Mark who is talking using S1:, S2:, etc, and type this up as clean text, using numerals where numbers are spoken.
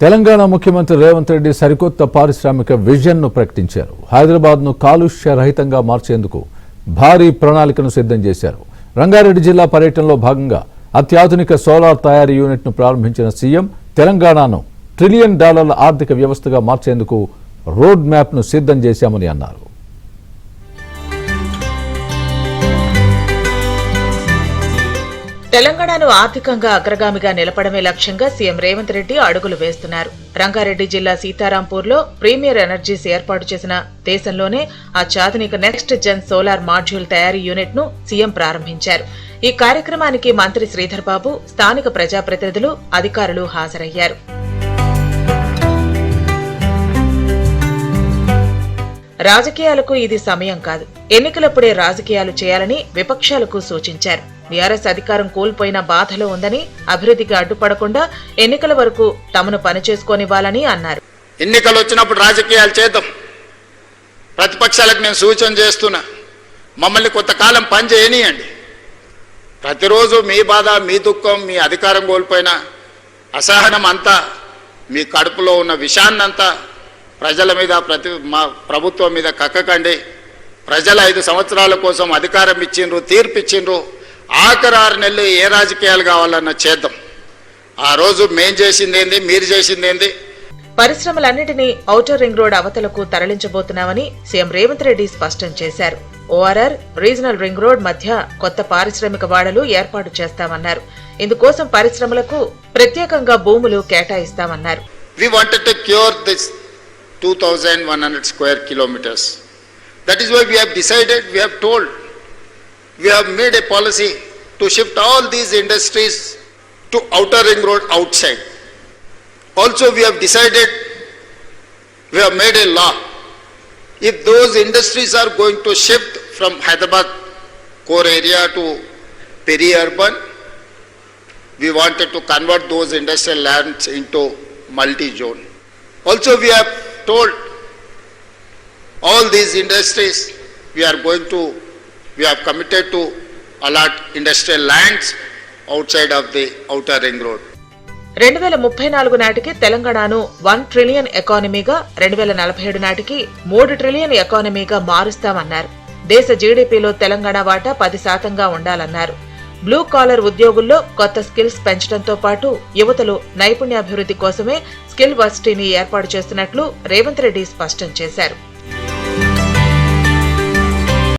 S1: తెలంగాణ ముఖ్యమంత్రి రేవంత్ రెడ్డి సరికొత్త పారిశ్రామిక విజన్ను ప్రకటించారు. హైదరాబాద్ను కాలుష్య రహితంగా మార్చేందుకు భారీ ప్రణాళికను సిద్ధం చేశారు. రంగారెడ్డి జిల్లా పర్యటనలో భాగంగా అత్యాధునిక సోలార్ తయారీ యూనిట్ను ప్రారంభించిన సీఎం తెలంగాణను $1 ట్రిలియన్ ఆర్థిక వ్యవస్థగా మార్చేందుకు రోడ్ మ్యాప్ను సిద్ధం చేశామని అన్నారు.
S2: తెలంగాణను ఆర్థికంగా అగ్రగామిగా నిలపడమే లక్ష్యంగా సీఎం రేవంత్ రెడ్డి అడుగులు వేస్తున్నారు. రంగారెడ్డి జిల్లా సీతారాంపూర్లో ప్రీమియర్ ఎనర్జీస్ ఏర్పాటు చేసిన దేశంలోనే అత్యాధునిక నెక్స్ట్ జెన్ సోలార్ మాడ్యూల్ తయారీ యూనిట్ ను సీఎం ప్రారంభించారు. ఈ కార్యక్రమానికి మంత్రి శ్రీధర్ బాబు, స్థానిక ప్రజాప్రతినిధులు, అధికారులు హాజరయ్యారు. రాజకీయాలకు ఇది సమయం కాదు, ఎన్నికలప్పుడే రాజకీయాలు చేయాలని విపక్షాలకు సూచించారు. బీఆర్ఎస్ అధికారం కోల్పోయిన బాధలో ఉందని, అభివృద్ధికి అడ్డుపడకుండా ఎన్నికల వరకు తమను పనిచేసుకోనివ్వాలని అన్నారు.
S3: ఎన్నికలు వచ్చినప్పుడు రాజకీయాలు చేద్దాం. ప్రతిపక్షాలకు నేను సూచన చేస్తున్నా, మమ్మల్ని కొంతకాలం పని చేయనియండి. ప్రతిరోజు మీ బాధ, మీ దుఃఖం, మీ అధికారం కోల్పోయిన అసహనం అంతా, మీ కడుపులో ఉన్న విషాన్నంతా ప్రజల మీద, మా ప్రభుత్వం మీద కక్కకండి. ప్రజలు 5 సంవత్సరాల కోసం అధికారం ఇచ్చిండ్రు, తీర్పు ఇచ్చిండ్రు. ఆఖరి 6 నెలలు ఏ రాజకీయాలు కావాలన్నా చేద్దాం. ఆ రోజు మేం చేసిందేంది, మీరు చేసిందేంది.
S2: పరిశ్రమలన్నింటినీ ఔటర్ రింగ్ రోడ్ అవతలకు తరలించబోతున్నామని సీఎం రేవంత్ రెడ్డి స్పష్టం చేశారు. ఓఆర్ఆర్, రీజనల్ రింగ్ రోడ్ మధ్య కొత్త పారిశ్రామిక వాడలు ఏర్పాటు చేస్తామన్నారు. ఇందుకోసం పరిశ్రమలకు ప్రత్యేకంగా భూములు కేటాయిస్తామన్నారు.
S3: We wanted to cure this 2,100 square kilometers. That is why we have decided, we have told, we have made a policy to shift all these industries to outer ring road outside. Also we have decided, we have made a law, if those industries are going to shift from Hyderabad core area to peri-urban, we wanted to convert those industrial lands into multi-zone. Also we have told all these industries, we have committed to allot industrial lands outside of the outer ring road.
S2: 2034 నాటికి తెలంగాణను 1 trillion ఎకానమీగా, 2047 నాటికి 3 trillion ఎకానమీగా మారుస్తామన్నారు. దేశ జీడీపీలో తెలంగాణ వాటా 10% ఉండాలన్నారు. Blue collar ఉద్యోగుల్లో కొత్త skills పెంచడంతో పాటు యువతలు నైపుణ్యాభివృద్ధి కోసమే స్కిల్ వర్సిటీని ఏర్పాటు చేస్తున్నట్లు రేవంత్ రెడ్డి స్పష్టం చేశారు.